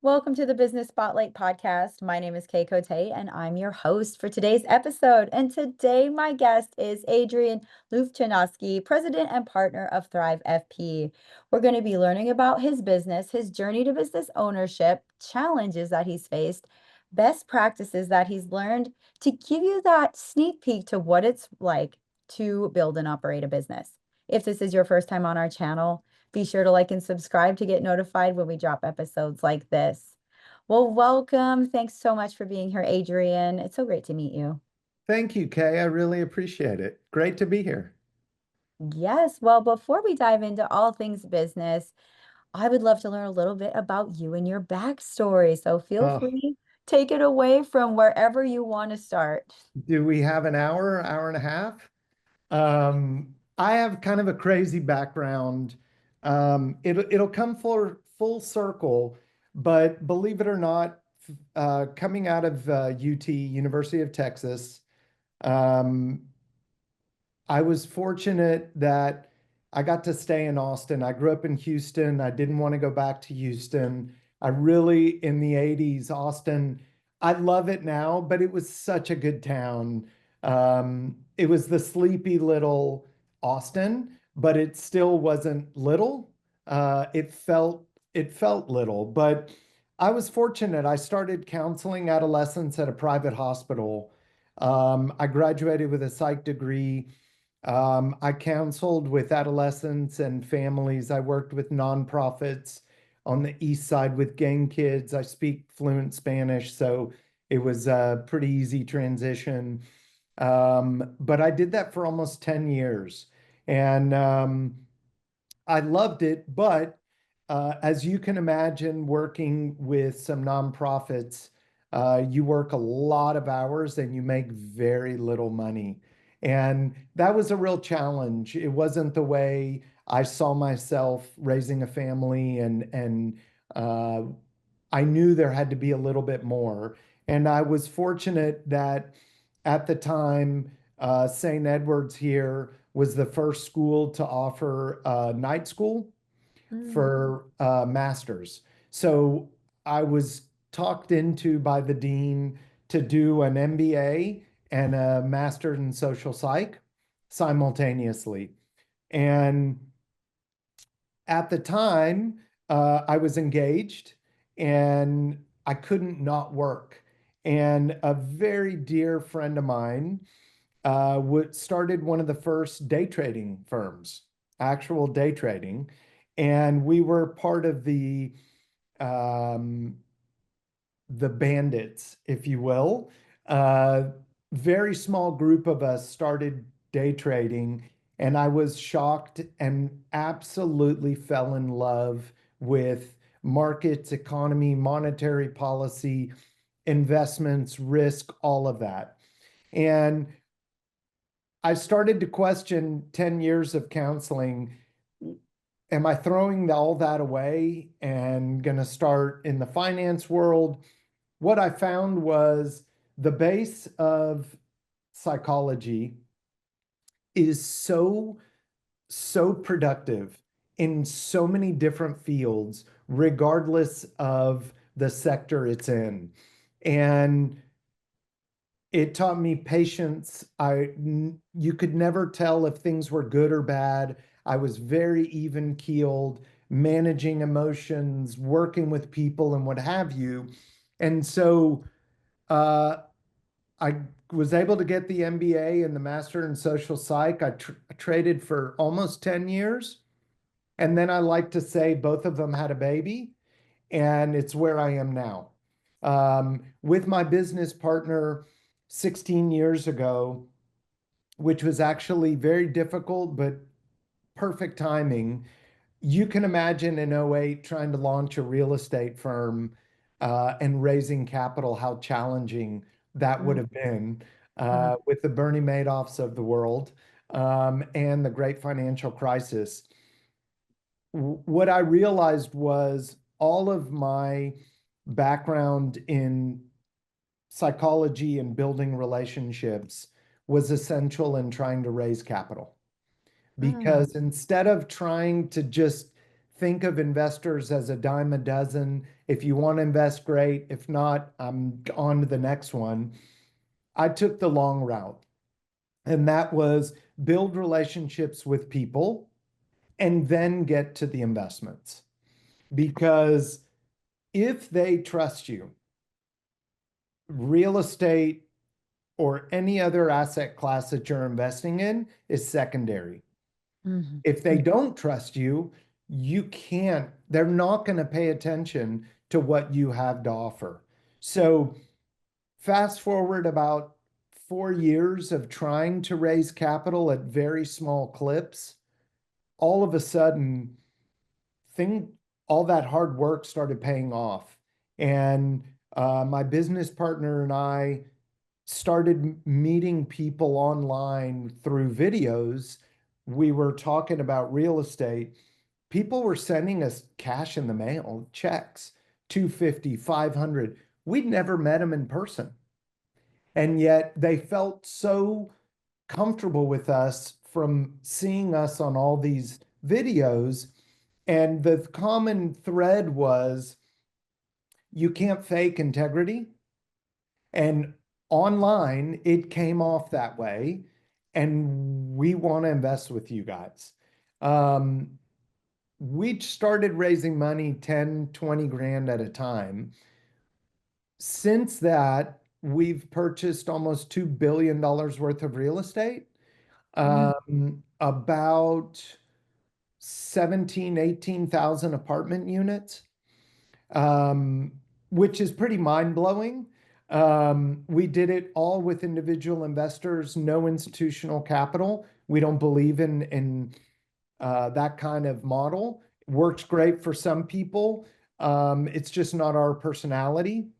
Welcome to the Business Spotlight podcast. My name is Kay Cote, and I'm your host for today's episode. And today, my guest is Adrian Lufschanowski, president and partner of Thrive FP. We're going to be learning about his business, his journey to business ownership, challenges that he's faced, best practices that he's learned to give you that sneak peek to what it's like to build and operate a business. If this is your first time on our channel, be sure to like and subscribe to get notified when we drop episodes like this. Well, welcome. Thanks so much for being here, Adrian. It's so great to meet you. Thank you, Kay. I really appreciate it. Great to be here. Yes. Well, before we dive into all things business, I would love to learn a little bit about you and your backstory. So feel Oh, free, take it away from wherever you want to start. do we have an hour, hour and a half? I have kind of a crazy background. It'll come full circle, but believe it or not, coming out of UT, University of Texas, um, I was fortunate that I got to stay in Austin. I grew up in Houston. I didn't want to go back to Houston. I really, in the 80s, Austin, I love it now, but it was such a good town. It was the sleepy little Austin, but it still wasn't little. It felt little, but I was fortunate. I started counseling adolescents at a private hospital. I graduated with a psych degree. I counseled with adolescents and families. I worked with nonprofits on the East Side with gang kids. I speak fluent Spanish, so it was a pretty easy transition. But I did that for almost 10 years. And I loved it, but as you can imagine, working with some nonprofits, you work a lot of hours and you make very little money. And that was a real challenge. It wasn't the way I saw myself raising a family, and uh, I knew there had to be a little bit more. And I was fortunate that at the time, St. Edward's here was the first school to offer night school Mm, for masters. So I was talked into by the dean to do an MBA and a master in social psych simultaneously. And at the time, I was engaged and I couldn't not work. And a very dear friend of mine started one of the first day trading firms, actual day trading. And we were part of um, the bandits, if you will. Uh, Very small group of us started day trading, and I was shocked and absolutely fell in love with markets, economy, monetary policy, investments, risk, all of that. And I started to question 10 years of counseling. Am I throwing all that away and going to start in the finance world? What I found was the base of psychology is so productive in so many different fields, regardless of the sector it's in. And it taught me patience. You could never tell if things were good or bad. I was very even keeled, managing emotions, working with people, and what have you. And so uh, I was able to get the MBA and the Master in Social Psych. I traded for almost 10 years. And then I like to say both of them had a baby, and it's where I am now. With my business partner 16 years ago, which was actually very difficult, but perfect timing. You can imagine in '08 trying to launch a real estate firm and raising capital, how challenging that would mm, have been mm, with the Bernie Madoffs of the world and the great financial crisis. What I realized was all of my background in psychology and building relationships was essential in trying to raise capital. mm, Because instead of trying to just think of investors as a dime a dozen If you want to invest, great. If not, I'm on to the next one. I took the long route, and that was build relationships with people and then get to the investments. Because if they trust you, real estate or any other asset class that you're investing in is secondary. Mhm. If they don't trust you, you can't, they're not going to pay attention to what you have to offer. So, fast forward about 4 years of trying to raise capital at very small clips, all of a sudden, thing, all that hard work started paying off. And my business partner and I started meeting people online through videos. We were talking about real estate. People were sending us cash in the mail, checks, 250, 500. We'd never met them in person. And yet they felt so comfortable with us from seeing us on all these videos. And the common thread was you can't fake integrity. And online, it came off that way. And we want to invest with you guys. Um, we started raising money 10, 20 grand at a time. Since that, we've purchased almost $2 billion worth of real estate, Mm. about 17, 18,000 apartment units, um, which is pretty mind blowing. We did it all with individual investors, no institutional capital. We don't believe in that kind of model. Works great for some people. It's just not our personality.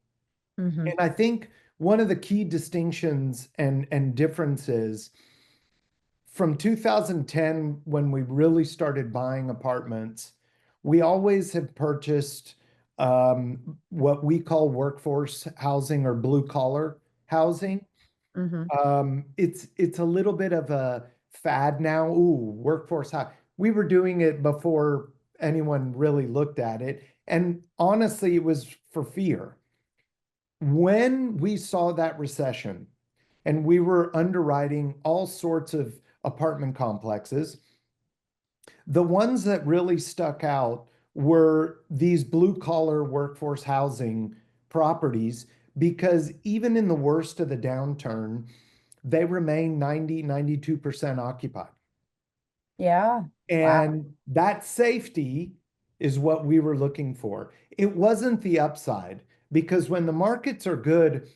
Mhm. And I think one of the key distinctions and differences from 2010, when we really started buying apartments, we always have purchased what we call workforce housing or blue collar housing. Mhm. It's a little bit of a fad now. Ooh, workforce housing. We were doing it before anyone really looked at it. And honestly, it was for fear. When we saw that recession and we were underwriting all sorts of apartment complexes, the ones that really stuck out were these blue collar workforce housing properties because even in the worst of the downturn, they remain 90, 92% occupied. Yeah. Wow. And that safety is what we were looking for. It wasn't the upside because when the markets are good,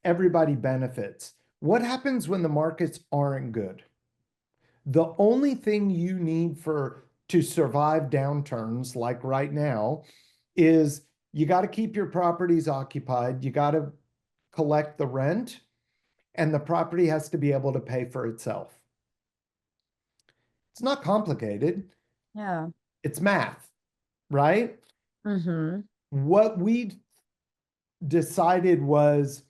everybody benefits. What happens when the markets aren't good? The only thing you need for to survive downturns like right now is you got to keep your properties occupied, you got to collect the rent, and the property has to be able to pay for itself. It's not complicated. Yeah. It's math, right? Mhm. What we decided was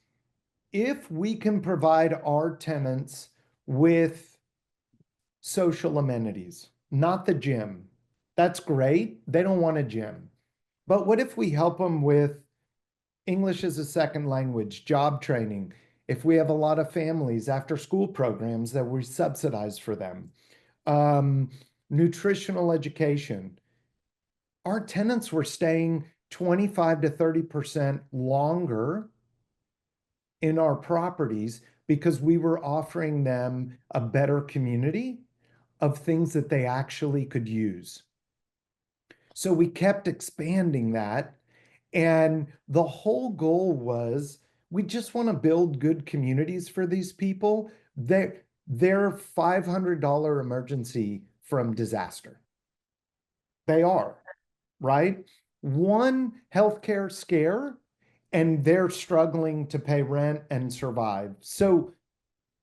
if we can provide our tenants with social amenities, not the gym, that's great. They don't want a gym. But what if we help them with English as a second language, job training? If we have a lot of families, after school programs that we subsidize for them, um, nutritional education, our tenants were staying 25 to 30% longer in our properties because we were offering them a better community of things that they actually could use. So we kept expanding that. And the whole goal was we just want to build good communities for these people. They're $500 emergency from disaster. They are, right? One healthcare scare, and they're struggling to pay rent and survive. So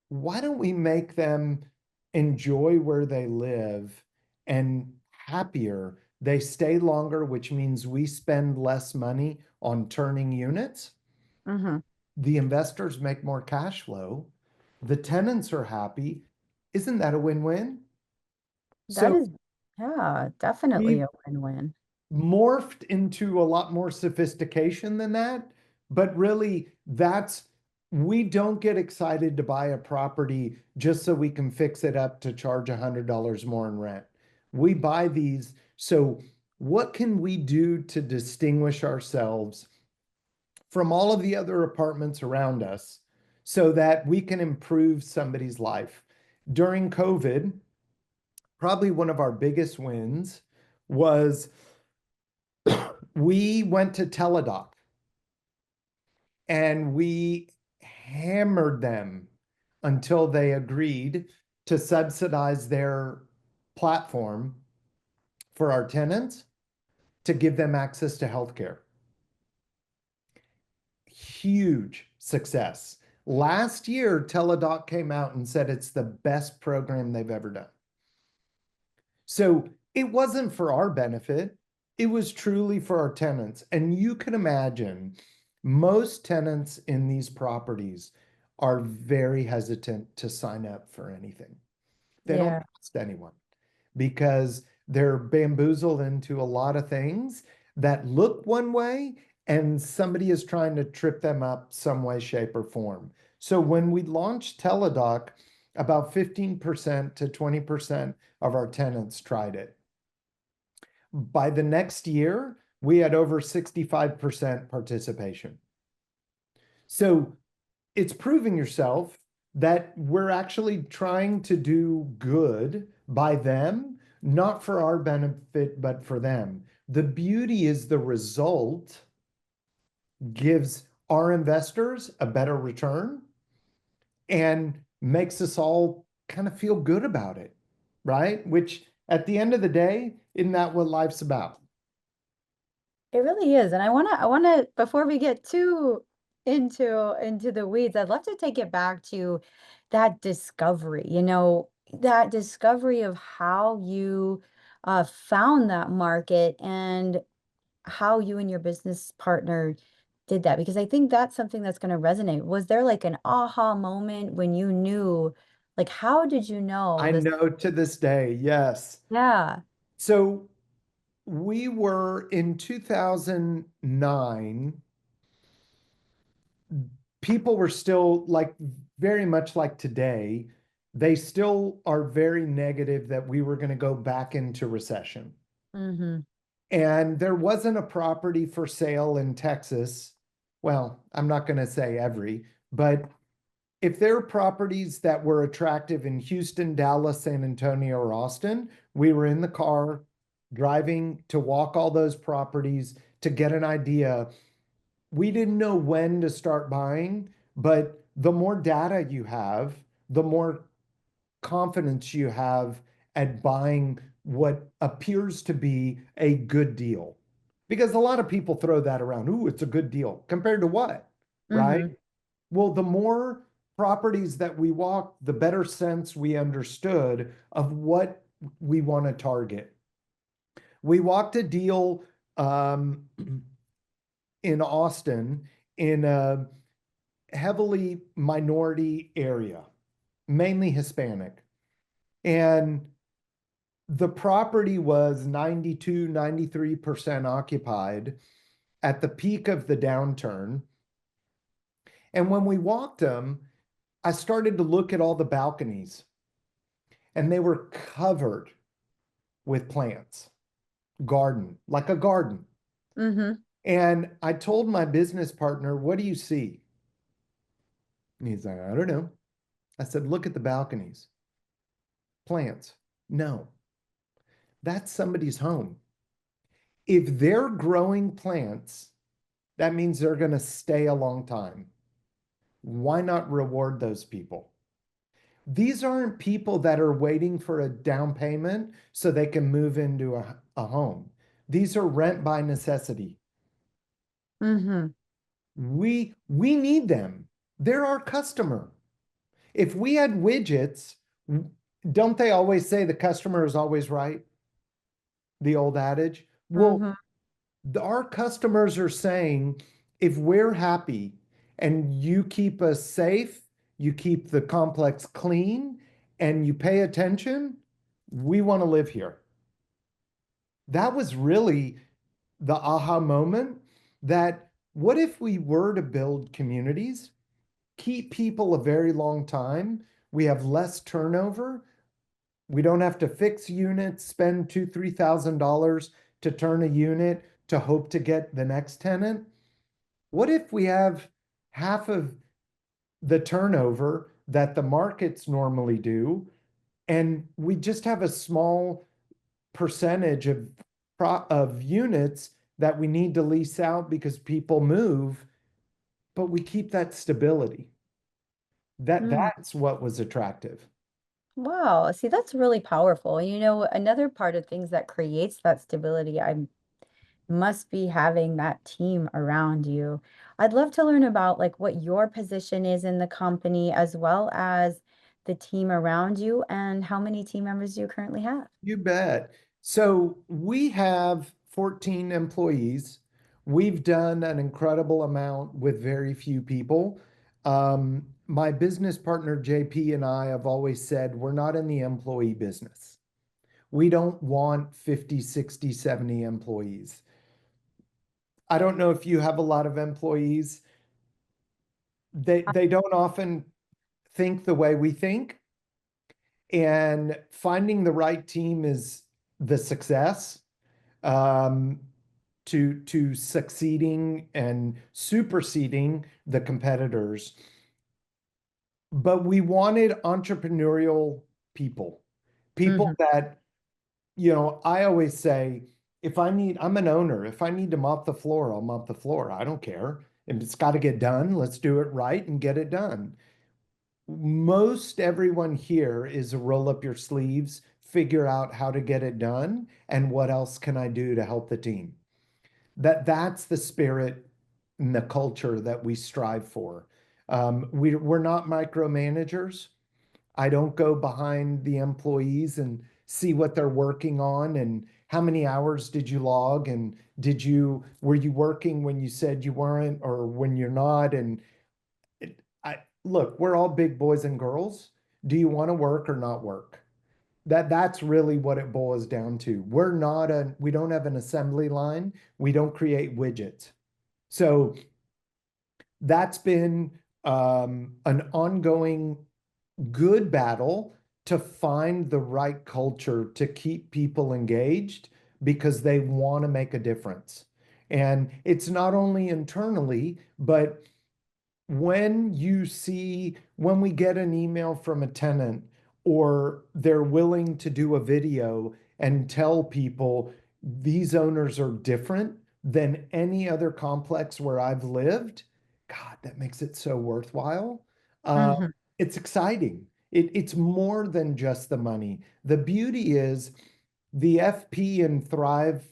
why don't we make them enjoy where they live and happier? They stay longer, which means we spend less money on turning units. Mhm. The investors make more cash flow. The tenants are happy. Isn't that a win-win? That So is, yeah, definitely we a win-win. morphed into a lot more sophistication than that. But really, we don't get excited to buy a property just so we can fix it up to charge $100 more in rent. We buy these. So, what can we do to distinguish ourselves from all of the other apartments around us so that we can improve somebody's life? During COVID, probably one of our biggest wins was we went to Teledoc and we hammered them until they agreed to subsidize their platform for our tenants to give them access to healthcare. Huge success. Last year, Teledoc came out and said it's the best program they've ever done. So it wasn't for our benefit. It was truly for our tenants. And you can imagine most tenants in these properties are very hesitant to sign up for anything. They don't Yeah. trust anyone because they're bamboozled into a lot of things that look one way and somebody is trying to trip them up some way, shape, or form. So when we launched Teledoc, about 15% to 20% of our tenants tried it. By the next year, we had over 65% participation. So it's proving yourself that we're actually trying to do good by them, not for our benefit, but for them. The beauty is the result gives our investors a better return and makes us all kind of feel good about it, right? Which at the end of the day, isn't that what life's about? It really is. And before we get too into the weeds, I'd love to take it back to that discovery, that discovery of how you found that market and how you and your business partner did that, because I think that's something that's going to resonate. Was there like an aha moment when you knew, like, how did you know I this? know to this day, yes. Yeah. So we were in 2009, people were still like very much like today. They still are very negative that we were going to go back into recession. Mm-hmm. And there wasn't a property for sale in Texas. Well, I'm not going to say every, but if there are properties that were attractive in Houston, Dallas, San Antonio, or Austin, we were in the car driving to walk all those properties to get an idea. We didn't know when to start buying, but the more data you have, the more confidence you have at buying what appears to be a good deal. Because a lot of people throw that around. Ooh, it's a good deal. Compared to what? Right? Mm-hmm. Well, the more properties that we walked, the better sense we understood of what we want to target. We walked a deal in Austin in a heavily minority area, mainly Hispanic. And the property was 92, 93% occupied at the peak of the downturn. And when we walked them, I started to look at all the balconies and they were covered with plants, garden, like a garden. Mm-hmm. And I told my business partner, "What do you see?" And he's like, "I don't know." I said, "Look at the balconies, plants." No, that's somebody's home. If they're growing plants, that means they're going to stay a long time. Why not reward those people? These aren't people that are waiting for a down payment so they can move into a home. These are rent by necessity. Mm-hmm. We need them. They're our customer. If we had widgets, don't they always say the customer is always right? The old adage. Well, Mm-hmm. our customers are saying if we're happy and you keep us safe, you keep the complex clean, and you pay attention, we want to live here. That was really the aha moment that what if we were to build communities, keep people a very long time, we have less turnover, we don't have to fix units, spend two, $3,000 to turn a unit to hope to get the next tenant. What if we have half of the turnover that the markets normally do, and we just have a small percentage of units that we need to lease out because people move, but we keep that stability. Mm. That's what was attractive. Wow. See, that's really powerful. Another part of things that creates that stability, I must be having that team around you. I'd love to learn about like what your position is in the company as well as the team around you and how many team members do you currently have? You bet. So we have 14 employees. We've done an incredible amount with very few people. My business partner, JP, and I have always said we're not in the employee business. We don't want 50, 60, 70 employees. I don't know if you have a lot of employees. They don't often think the way we think, and finding the right team is the success. Um, to succeeding and superseding the competitors. But we wanted entrepreneurial people, people Hmm. that, I always say, I'm an owner. If I need to mop the floor, I'll mop the floor. I don't care. If it's got to get done, let's do it right and get it done. Most everyone here is a roll up your sleeves, figure out how to get it done, and what else can I do to help the team. That's the spirit and the culture that we strive for. We're not micromanagers. I don't go behind the employees and see what they're working on and how many hours did you log and were you working when you said you weren't or when you're not? And look, we're all big boys and girls. Do you want to work or not work? That's really what it boils down to. We don't have an assembly line. We don't create widgets. So that's been an ongoing good battle to find the right culture to keep people engaged because they want to make a difference. And it's not only internally, but when we get an email from a tenant or they're willing to do a video and tell people these owners are different than any other complex where I've lived, God, that makes it so worthwhile. Uh, Hmm. it's exciting. It's more than just the money. The beauty is the FP and Thrive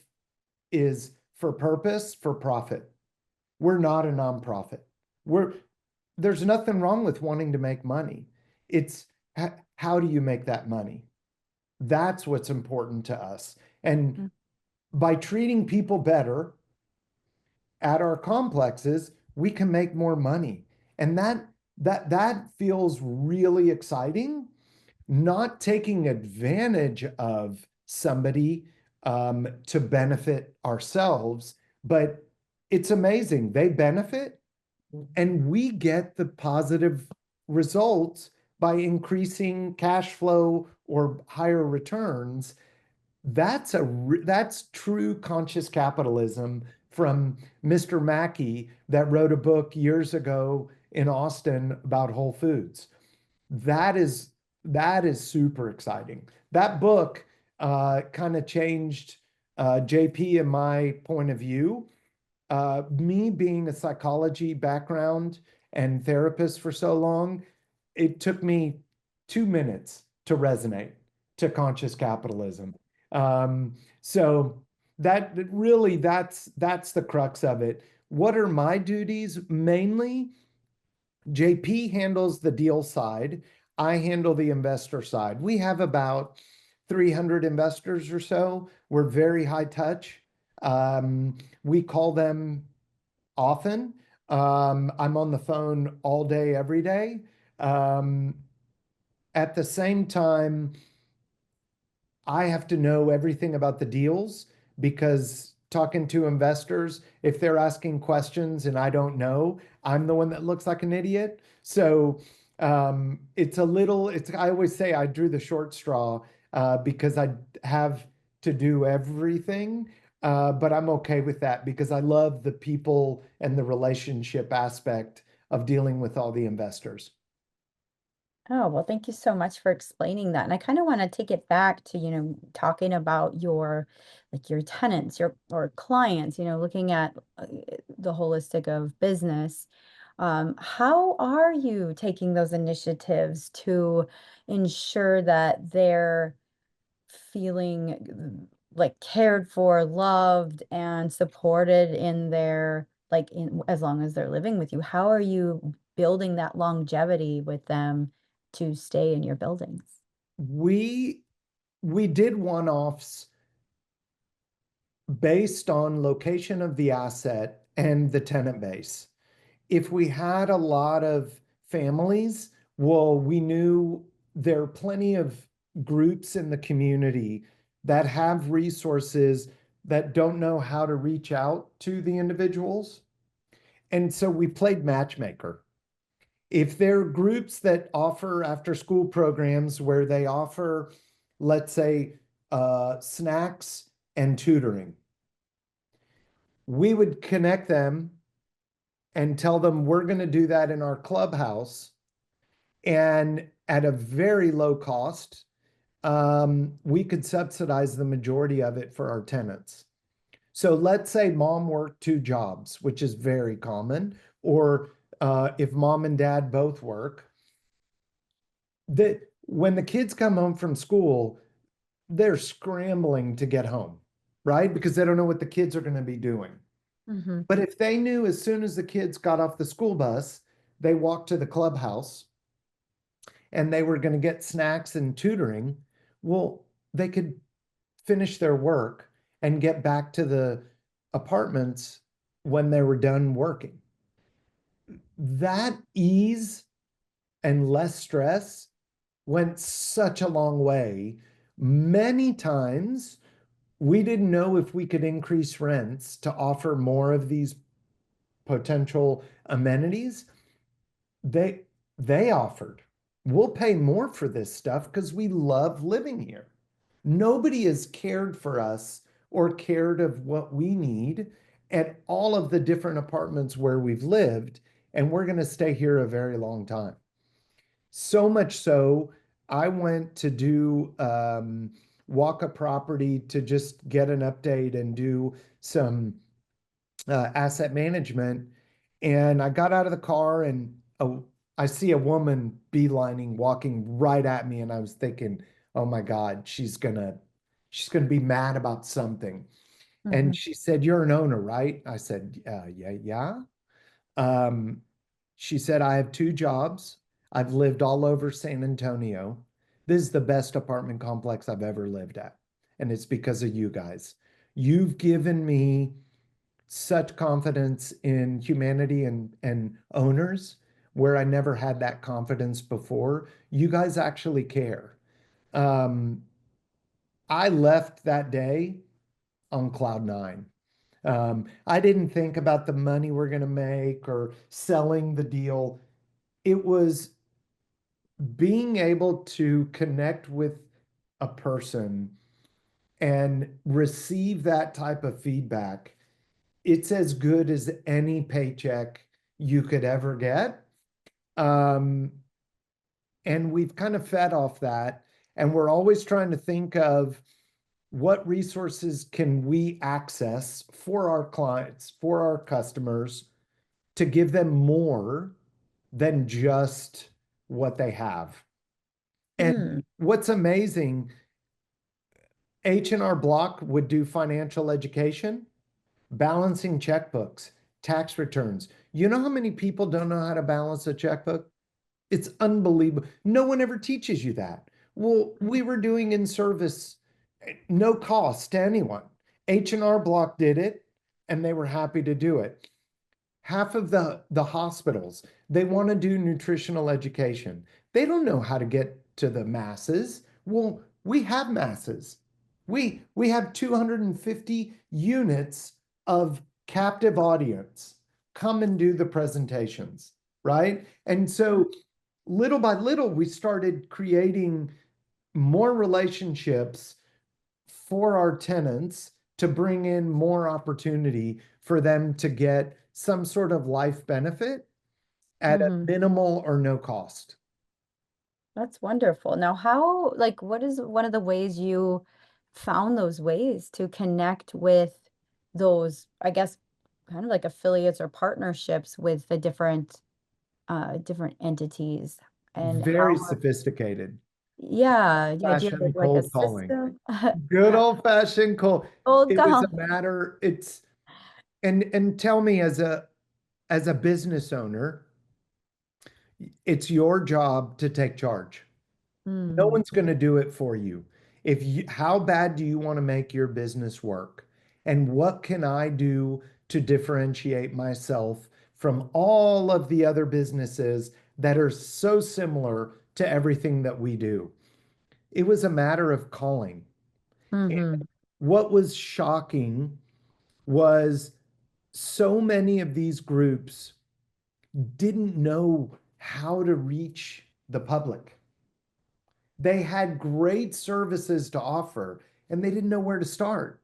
is for purpose, for profit. We're not a nonprofit. We're There's nothing wrong with wanting to make money. It's how do you make that money? That's what's important to us. And by treating people better at our complexes, we can make more money. And that feels really exciting, not taking advantage of somebody to benefit ourselves, but it's amazing. They benefit and we get the positive results by increasing cash flow or higher returns. That's true conscious capitalism from Mr. Mackey that wrote a book years ago in Austin about Whole Foods. That is that is super exciting. That book kind of changed JP and my point of view. Me being a psychology background and therapist for so long, it took me 2 minutes to resonate to conscious capitalism. So that's the crux of it. What are my duties? Mainly, JP handles the deal side. I handle the investor side. We have about 300 investors or so. We're very high touch. We call them often. I'm on the phone all day, every day. Um, at the same time, I have to know everything about the deals because talking to investors, if they're asking questions and I don't know, I'm the one that looks like an idiot. So it's a little, it's, I always say I drew the short straw because I have to do everything. But I'm okay with that because I love the people and the relationship aspect of dealing with all the investors. Oh, well, thank you so much for explaining that. And I kind of want to take it back to, talking about your tenants, your or clients, looking at the holistic of business. How are you taking those initiatives to ensure that they're feeling like cared for, loved, and supported in their as long as they're living with you? How are you building that longevity with them to stay in your buildings? We we did one-offs based on location of the asset and the tenant base. If we had a lot of families, well, we knew there are plenty of groups in the community that have resources that don't know how to reach out to the individuals. And so we played matchmaker. If there are groups that offer after school programs where they offer, let's say, snacks and tutoring, we would connect them and tell them we're going to do that in our clubhouse and at a very low cost. We could subsidize the majority of it for our tenants. So let's say mom worked two jobs, which is very common, or if mom and dad both work, that when the kids come home from school, they're scrambling to get home, right? Because they don't know what the kids are going to be doing. Hmm. But if they knew as soon as the kids got off the school bus, they walked to the clubhouse and they were going to get snacks and tutoring, well, they could finish their work and get back to the apartments when they were done working. That ease and less stress went such a long way. Many times we didn't know if we could increase rents to offer more of these potential amenities. They they offered, we'll pay more for this stuff because we love living here. Nobody has cared for us or cared of what we need at all of the different apartments where we've lived, and we're going to stay here a very long time. So much so, I went to do walk a property to just get an update and do some asset management. And I got out of the car and I see a woman beelining, walking right at me, and I was thinking, "Oh my God, she's gonna be mad about something." And Hmm. she said, "You're an owner, right?" I said, "Yeah, yeah." Um, she said, "I have two jobs. I've lived all over San Antonio. This is the best apartment complex I've ever lived at, and it's because of you guys. You've given me such confidence in humanity and owners where I never had that confidence before. You guys actually care." Um, I left that day on cloud nine. I didn't think about the money we're going to make or selling the deal. It was being able to connect with a person and receive that type of feedback. It's as good as any paycheck you could ever get. Um, and we've kind of fed off that. And we're always trying to think of what resources can we access for our clients, for our customers, to give them more than just what they have. And Mm. what's amazing, H&R Block would do financial education, balancing checkbooks, tax returns. You know how many people don't know how to balance a checkbook? It's unbelievable. No one ever teaches you that. Well, we were doing in service, no cost to anyone. H&R Block did it, and they were happy to do it. Half of the hospitals, they want to do nutritional education. They don't know how to get to the masses. Well, we have masses. We have 250 units of captive audience come and do the presentations, right? And so little by little, we started creating more relationships for our tenants to bring in more opportunity for them to get some sort of life benefit at a Mm-hmm. minimal or no cost. That's wonderful. Now, how, like, what is one of the ways you found those ways to connect with those, I guess, kind of like affiliates or partnerships with the different entities and Very how, sophisticated. yeah, do you have Fashioned like a cold calling. system? Good old fashioned cold. Old It was a call. matter, it's and tell me as a business owner, it's your job to take charge. No Hmm. one's going to do it for you. If you, how bad do you want to make your business work? And what can I do to differentiate myself from all of the other businesses that are so similar to everything that we do? It was a matter of calling. Mm-hmm. What was shocking was so many of these groups didn't know how to reach the public. They had great services to offer and they didn't know where to start.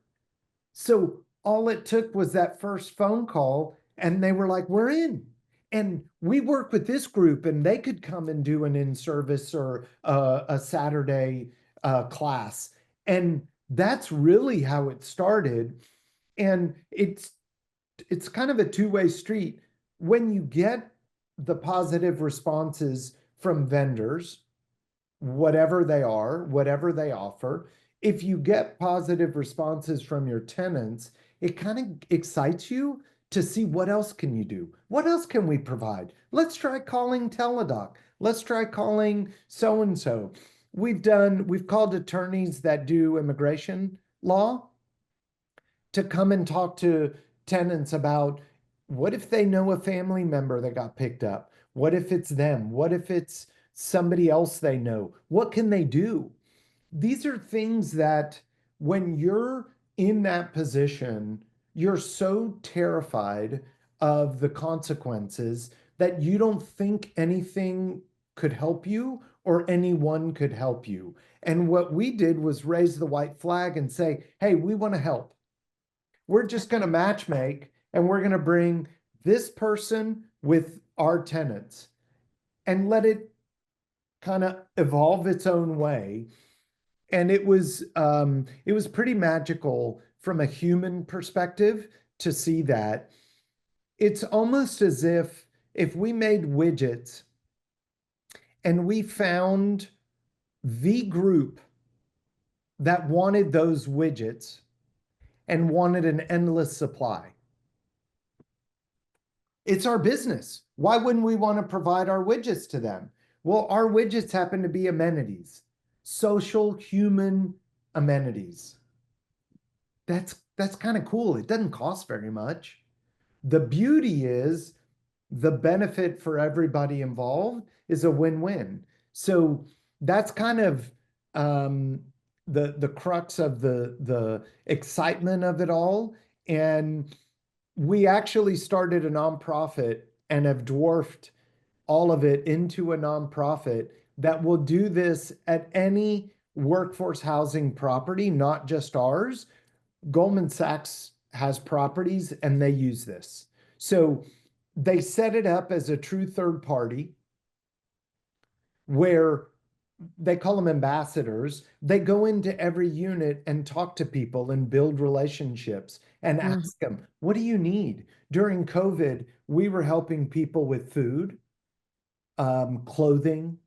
So all it took was that first phone call and they were like, we're in. And we work with this group and they could come and do an in service or a Saturday class. And that's really how it started. And it's kind of a two-way street. When you get the positive responses from vendors, whatever they are, whatever they offer, if you get positive responses from your tenants, it kind of excites you to see what else can you do? What else can we provide? Let's try calling Teledoc. Let's try calling so and so. We've called attorneys that do immigration law to come and talk to tenants about what if they know a family member that got picked up? What if it's them? What if it's somebody else they know? What can they do? These are things that when you're in that position, you're so terrified of the consequences that you don't think anything could help you or anyone could help you. And what we did was raise the white flag and say, hey, we want to help. We're just going to match make and we're going to bring this person with our tenants and let it kind of evolve its own way. And it was pretty magical from a human perspective to see that. It's almost as if we made widgets and we found the group that wanted those widgets and wanted an endless supply. It's our business. Why wouldn't we want to provide our widgets to them? Well, our widgets happen to be amenities, social human amenities. That's kind of cool. It doesn't cost very much. The beauty is the benefit for everybody involved is a win-win. So that's kind of um, the crux of the excitement of it all. And we actually started a nonprofit and have dwarfed all of it into a nonprofit that will do this at any workforce housing property, not just ours. Goldman Sachs has properties and they use this. So they set it up as a true third party where they call them ambassadors. They go into every unit and talk to people and build relationships and Mm-hmm. ask them, what do you need? During COVID, we were helping people with food, clothing,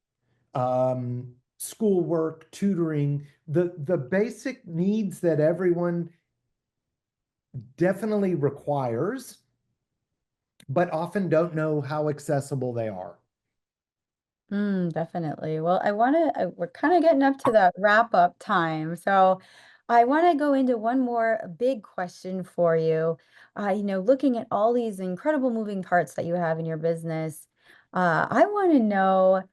schoolwork, tutoring, the basic needs that everyone definitely requires, but often don't know how accessible they are. Definitely. Well, we're kind of getting up to that wrap up time. So I want to go into one more big question for you. Looking at all these incredible moving parts that you have in your business, I want to know,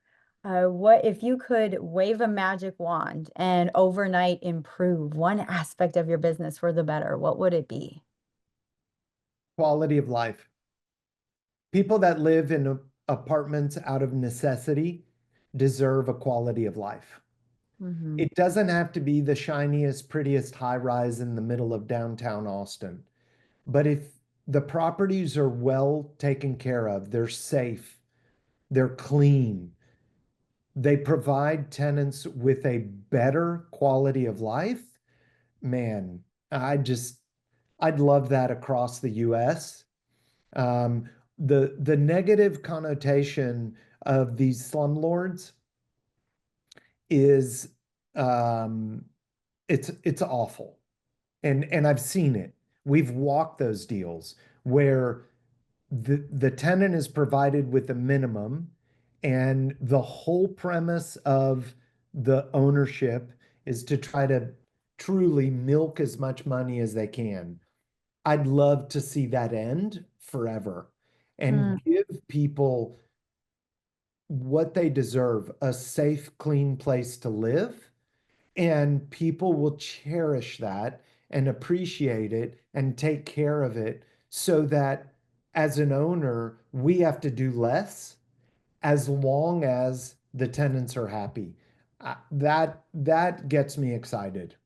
What if you could wave a magic wand and overnight improve one aspect of your business for the better? What would it be? Quality of life. People that live in apartments out of necessity deserve a quality of life. Hmm. It doesn't have to be the shiniest, prettiest high rise in the middle of downtown Austin. But if the properties are well taken care of, they're safe, they're clean, they provide tenants with a better quality of life, man, I just, I'd love that across the US. Um, the negative connotation of these slumlords is um, it's awful. And I've seen it. We've walked those deals where the tenant is provided with a minimum, and the whole premise of the ownership is to try to truly milk as much money as they can. I'd love to see that end forever and give people what they deserve, a safe, clean place to live. And people will cherish that and appreciate it and take care of it so that as an owner, we have to do less as long as the tenants are happy. That gets me excited.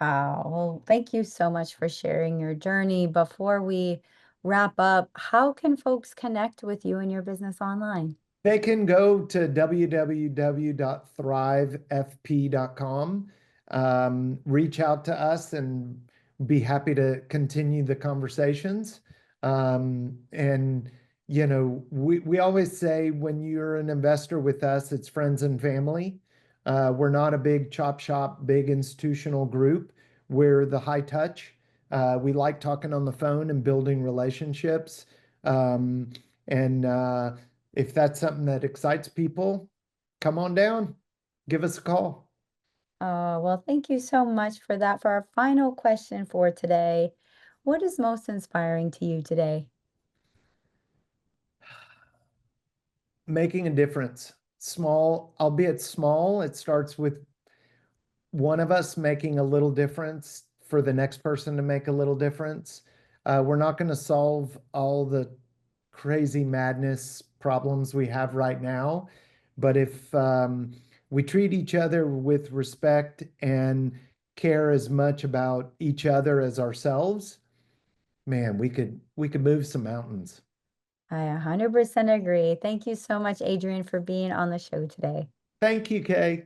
Wow. Well, thank you so much for sharing your journey. Before we wrap up, how can folks connect with you and your business online? They can go to www.thrivefp.com, reach out to us, and be happy to continue the conversations. And, we always say when you're an investor with us, it's friends and family. We're not a big chop shop, big institutional group. We're the high touch. We like talking on the phone and building relationships. And if that's something that excites people, come on down, give us a call. Well, thank you so much for that. For our final question for today, what is most inspiring to you today? Making a difference. Small, albeit small, it starts with one of us making a little difference for the next person to make a little difference. We're not going to solve all the crazy madness problems we have right now, but if we treat each other with respect and care as much about each other as ourselves, man, we could move some mountains. I 100% agree. Thank you so much, Adrian, for being on the show today. Thank you, Kay.